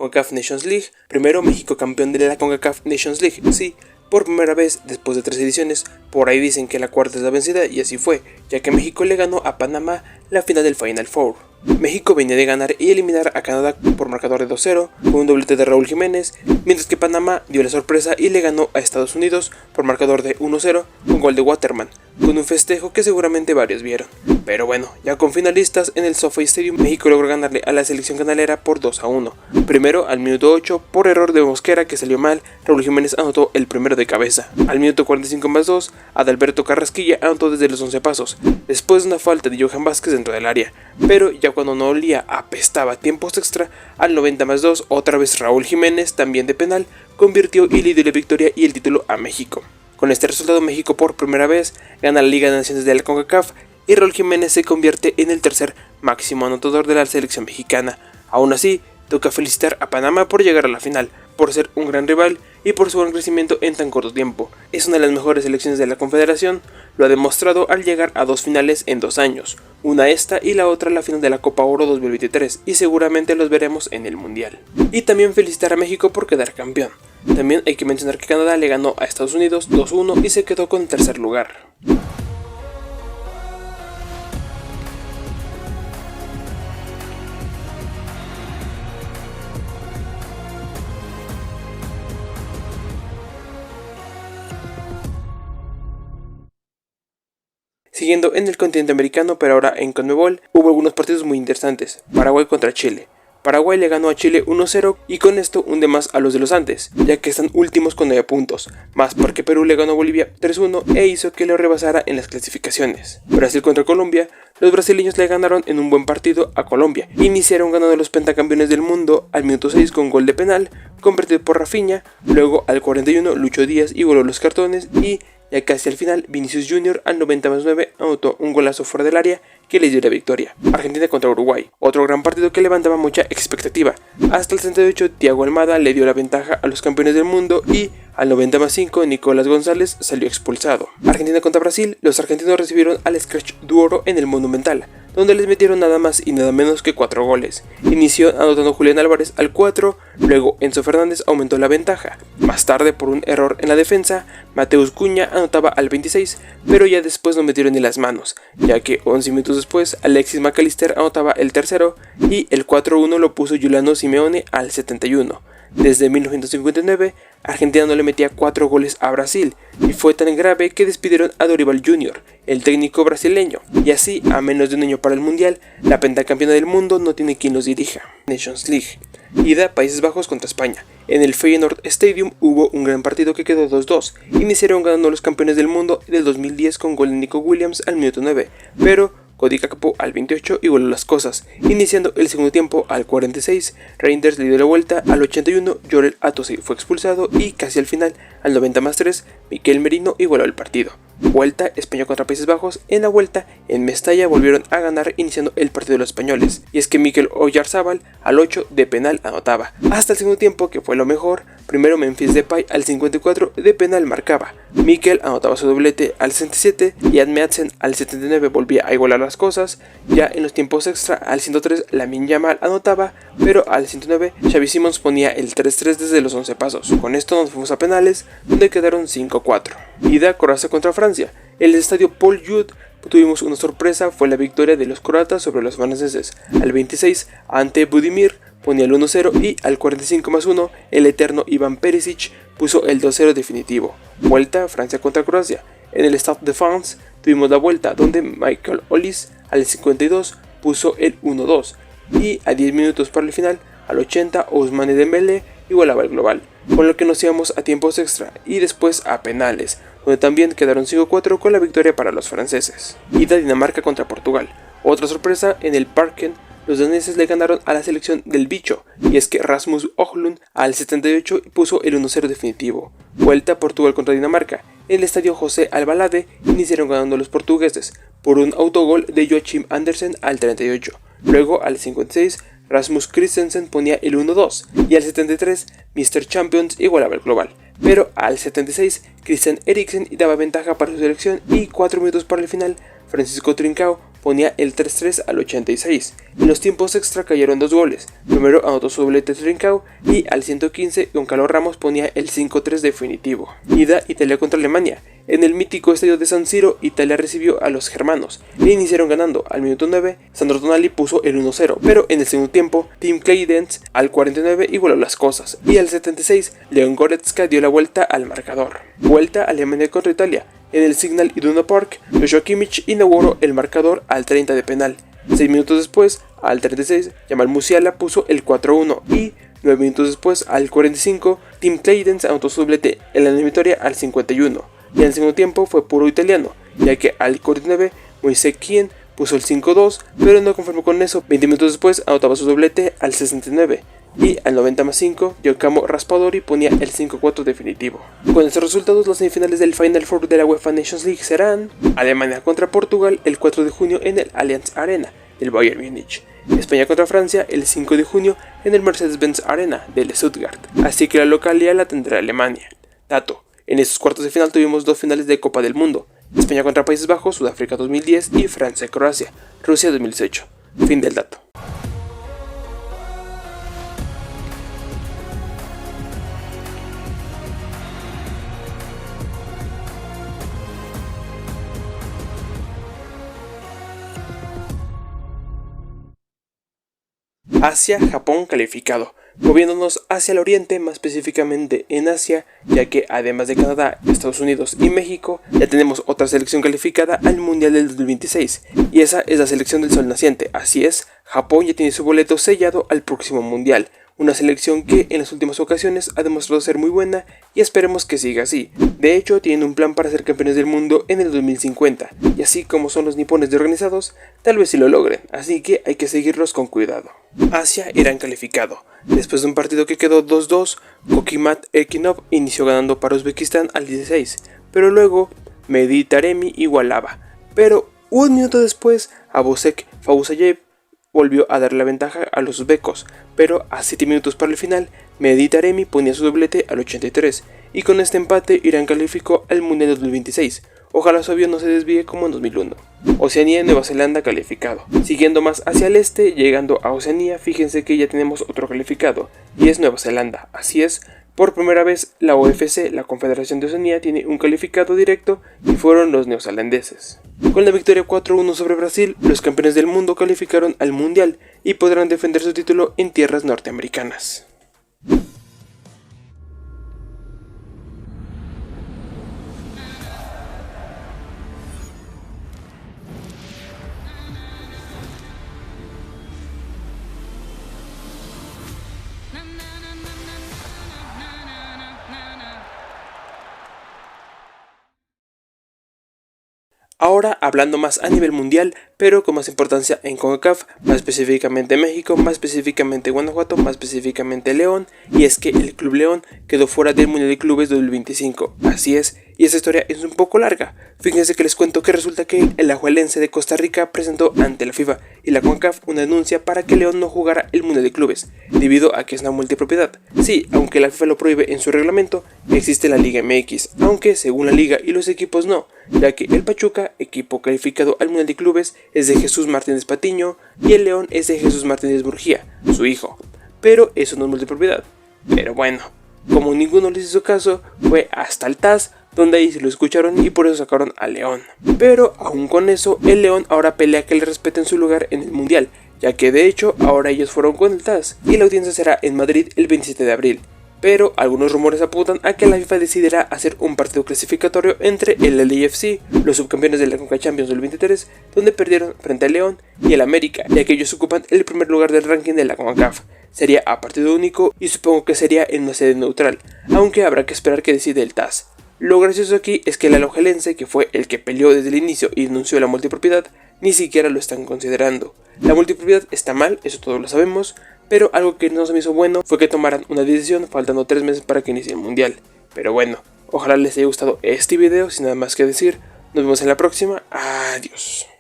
CONCACAF Nations League. Primero, México campeón de la CONCACAF Nations League, sí, por primera vez después de 3 ediciones. Por ahí dicen que la cuarta es la vencida, y así fue, ya que México le ganó a Panamá la final del Final Four. México venía de ganar y eliminar a Canadá por marcador de 2-0 con un doblete de Raúl Jiménez, mientras que Panamá dio la sorpresa y le ganó a Estados Unidos por marcador de 1-0 con gol de Waterman, con un festejo que seguramente varios vieron. Pero bueno, ya con finalistas en el SoFi Stadium, México logró ganarle a la selección canalera por 2-1. Primero, al minuto 8, por error de Mosquera que salió mal, Raúl Jiménez anotó el primero de cabeza. Al minuto 45+2, Adalberto Carrasquilla anotó desde los 11 pasos, después de una falta de Johan Vázquez dentro del área. Pero ya cuando no olía, apestaba tiempos extra, al 90+2, otra vez Raúl Jiménez, también de penal, convirtió y le dio la victoria y el título a México. Con este resultado, México por primera vez gana la Liga de Naciones de la CONCACAF y Raúl Jiménez se convierte en el tercer máximo anotador de la selección mexicana. Aún así, toca felicitar a Panamá por llegar a la final, por ser un gran rival y por su gran crecimiento en tan corto tiempo. Es una de las mejores selecciones de la Confederación, lo ha demostrado al llegar a 2 finales en 2 años, una esta y la otra la final de la Copa Oro 2023, y seguramente los veremos en el Mundial. Y también felicitar a México por quedar campeón. También hay que mencionar que Canadá le ganó a Estados Unidos 2-1 y se quedó con el tercer lugar. Siguiendo en el continente americano, pero ahora en CONMEBOL, hubo algunos partidos muy interesantes. Paraguay contra Chile. Paraguay le ganó a Chile 1-0 y con esto hunde más a los de los Andes, ya que están últimos con 9 puntos, más porque Perú le ganó a Bolivia 3-1 e hizo que lo rebasara en las clasificaciones. Brasil contra Colombia. Los brasileños le ganaron en un buen partido a Colombia. Iniciaron ganando los pentacampeones del mundo al minuto 6 con gol de penal, convertido por Rafinha, luego al 41 Lucho Díaz igualó los cartones y ya casi al final, Vinicius Jr. al 90+9 anotó un golazo fuera del área que les dio la victoria. Argentina contra Uruguay, otro gran partido que levantaba mucha expectativa. Hasta el 68, Thiago Almada le dio la ventaja a los campeones del mundo y al 90+5, Nicolás González salió expulsado. Argentina contra Brasil, los argentinos recibieron al Scratch Duoro en el Monumental, donde les metieron nada más y nada menos que 4 goles. Inició anotando Julián Álvarez al 4, luego Enzo Fernández aumentó la ventaja. Más tarde, por un error en la defensa, Mateus Cunha anotaba al 26, pero ya después no metieron ni las manos, ya que 11 minutos después Alexis McAllister anotaba el tercero y el 4-1 lo puso Giuliano Simeone al 71. Desde 1959, Argentina no le metía 4 goles a Brasil, y fue tan grave que despidieron a Dorival Jr., el técnico brasileño, y así, a menos de un año para el Mundial, la pentacampeona del mundo no tiene quien los dirija. Nations League. Ida Países Bajos contra España. En el Feyenoord Stadium hubo un gran partido que quedó 2-2. Iniciaron ganando los campeones del mundo del 2010 con gol de Nico Williams al minuto 9, pero Cody Gakpo al 28 igualó las cosas. Iniciando el segundo tiempo al 46, Reinders le dio la vuelta al 81, Jorel Atosi fue expulsado y casi al final, al 90+3, Mikel Merino igualó el partido. Vuelta España contra Países Bajos. En la vuelta, en Mestalla volvieron a ganar iniciando el partido de los españoles, y es que Mikel Oyarzábal al 8 de penal anotaba. Hasta el segundo tiempo, que fue lo mejor, primero Memphis Depay al 54 de penal marcaba. Mikel anotaba su doblete al 67 y Adme Madsen al 79 volvía a igualar las cosas. Ya en los tiempos extra, al 103 Lamine Yamal anotaba, pero al 109 Xavi Simons ponía el 3-3 desde los 11 pasos. Con esto nos fuimos a penales, donde quedaron 5-4. Ida Croacia contra Francia. En el estadio Paul Jude tuvimos una sorpresa, fue la victoria de los croatas sobre los franceses. Al 26, Ante Budimir ponía el 1-0 y al 45+1, el eterno Ivan Perisic puso el 2-0 definitivo. Vuelta Francia contra Croacia. En el Stade de France tuvimos la vuelta, donde Michael Olise al 52 puso el 1-2 y a 10 minutos para el final, al 80, Ousmane Dembélé igualaba el global, con lo que nos íbamos a tiempos extra y después a penales, donde también quedaron 5-4 con la victoria para los franceses. Ida Dinamarca contra Portugal. Otra sorpresa, en el Parken los daneses le ganaron a la selección del bicho, y es que Rasmus Højlund al 78 puso el 1-0 definitivo. Vuelta Portugal contra Dinamarca. En el estadio José Albalade iniciaron ganando los portugueses por un autogol de Joachim Andersen al 38. Luego al 56 Rasmus Christensen ponía el 1-2 y al 73 Mr. Champions igualaba el global. Pero al 76 Christian Eriksen daba ventaja para su selección y 4 minutos para el final Francisco Trincao ponía el 3-3 al 86. En los tiempos extra cayeron 2 goles. Primero anotó su doblete Trincao y al 115 Goncalo Ramos ponía el 5-3 definitivo. Ida Italia contra Alemania. En el mítico estadio de San Siro, Italia recibió a los germanos e iniciaron ganando. Al minuto 9, Sandro Tonali puso el 1-0, pero en el segundo tiempo, Tim Cleidence al 49 igualó las cosas, y al 76, Leon Goretzka dio la vuelta al marcador. Vuelta a Alemania contra Italia. En el Signal Iduna Park, Joshua Kimmich inauguró el marcador al 30 de penal. 6 minutos después, al 36, Jamal Musiala puso el 4-1 y 9 minutos después, al 45, Tim Cleidence anotó su doblete en la eliminatoria al 51. Y en el segundo tiempo fue puro italiano, ya que al 49 Moise Kean puso el 5-2, pero no conformó con eso. 20 minutos después anotaba su doblete al 69 y al 90+5 Giacomo Raspadori ponía el 5-4 definitivo. Con estos resultados, las semifinales del Final Four de la UEFA Nations League serán Alemania contra Portugal el 4 de junio en el Allianz Arena del Bayern Múnich, España contra Francia el 5 de junio en el Mercedes-Benz Arena del Stuttgart, así que la localidad la tendrá Alemania. Dato: en estos cuartos de final tuvimos 2 finales de Copa del Mundo: España contra Países Bajos, Sudáfrica 2010 y Francia-Croacia, Rusia 2018. Fin del dato. Asia, Japón calificado. Moviéndonos hacia el oriente, más específicamente en Asia, ya que además de Canadá, Estados Unidos y México, ya tenemos otra selección calificada al Mundial del 2026, y esa es la selección del Sol Naciente. Así es, Japón ya tiene su boleto sellado al próximo Mundial, una selección que en las últimas ocasiones ha demostrado ser muy buena y esperemos que siga así. De hecho, tienen un plan para ser campeones del mundo en el 2050, y así como son los nipones de organizados, tal vez sí lo logren, así que hay que seguirlos con cuidado. Asia, Irán calificado. Después de un partido que quedó 2-2, Kokimat Erkinov inició ganando para Uzbekistán al 16, pero luego Mehdi Taremi igualaba. Pero un minuto después, Abosek Fausayev volvió a dar la ventaja a los uzbecos, pero a 7 minutos para el final, Mehdi Taremi ponía su doblete al 83, y con este empate Irán calificó al Mundial 2026. Ojalá su avión no se desvíe como en 2001. Oceanía, Nueva Zelanda calificado. Siguiendo más hacia el este, llegando a Oceanía, fíjense que ya tenemos otro calificado, y es Nueva Zelanda. Así es, por primera vez la OFC, la Confederación de Oceanía, tiene un calificado directo y fueron los neozelandeses. Con la victoria 4-1 sobre Brasil, los campeones del mundo calificaron al Mundial y podrán defender su título en tierras norteamericanas. Ahora hablando más a nivel mundial, pero con más importancia en CONCACAF, más específicamente México, más específicamente Guanajuato, más específicamente León, y es que el Club León quedó fuera del Mundial de Clubes 2025, así es, y esta historia es un poco larga. Fíjense que les cuento que resulta que el Alajuelense de Costa Rica presentó ante la FIFA y la CONCACAF una denuncia para que León no jugara el Mundial de Clubes, debido a que es una multipropiedad. Sí, aunque la FIFA lo prohíbe en su reglamento, existe la Liga MX, aunque según la liga y los equipos no, ya que el Pachuca, equipo calificado al Mundial de Clubes, es de Jesús Martínez Patiño y el León es de Jesús Martínez Burgía, su hijo. Pero eso no es multipropiedad. Pero bueno, como ninguno les hizo caso, fue hasta el TAS, donde ahí se lo escucharon y por eso sacaron a León. Pero aún con eso, el León ahora pelea que le respeten su lugar en el Mundial, ya que de hecho ahora ellos fueron con el TAS y la audiencia será en Madrid el 27 de abril. Pero algunos rumores apuntan a que la FIFA decidirá hacer un partido clasificatorio entre el LAFC, los subcampeones de la CONCACAF Champions del 23, donde perdieron frente al León, y el América, ya que ellos ocupan el primer lugar del ranking de la CONCACAF. Sería a partido único y supongo que sería en una sede neutral, aunque habrá que esperar que decide el TAS. Lo gracioso aquí es que el Alajuelense, que fue el que peleó desde el inicio y denunció la multipropiedad, ni siquiera lo están considerando. La multipropiedad está mal, eso todos lo sabemos, pero algo que no se me hizo bueno fue que tomaran una decisión faltando 3 meses para que inicie el Mundial. Pero bueno, ojalá les haya gustado este video, sin nada más que decir. Nos vemos en la próxima. Adiós.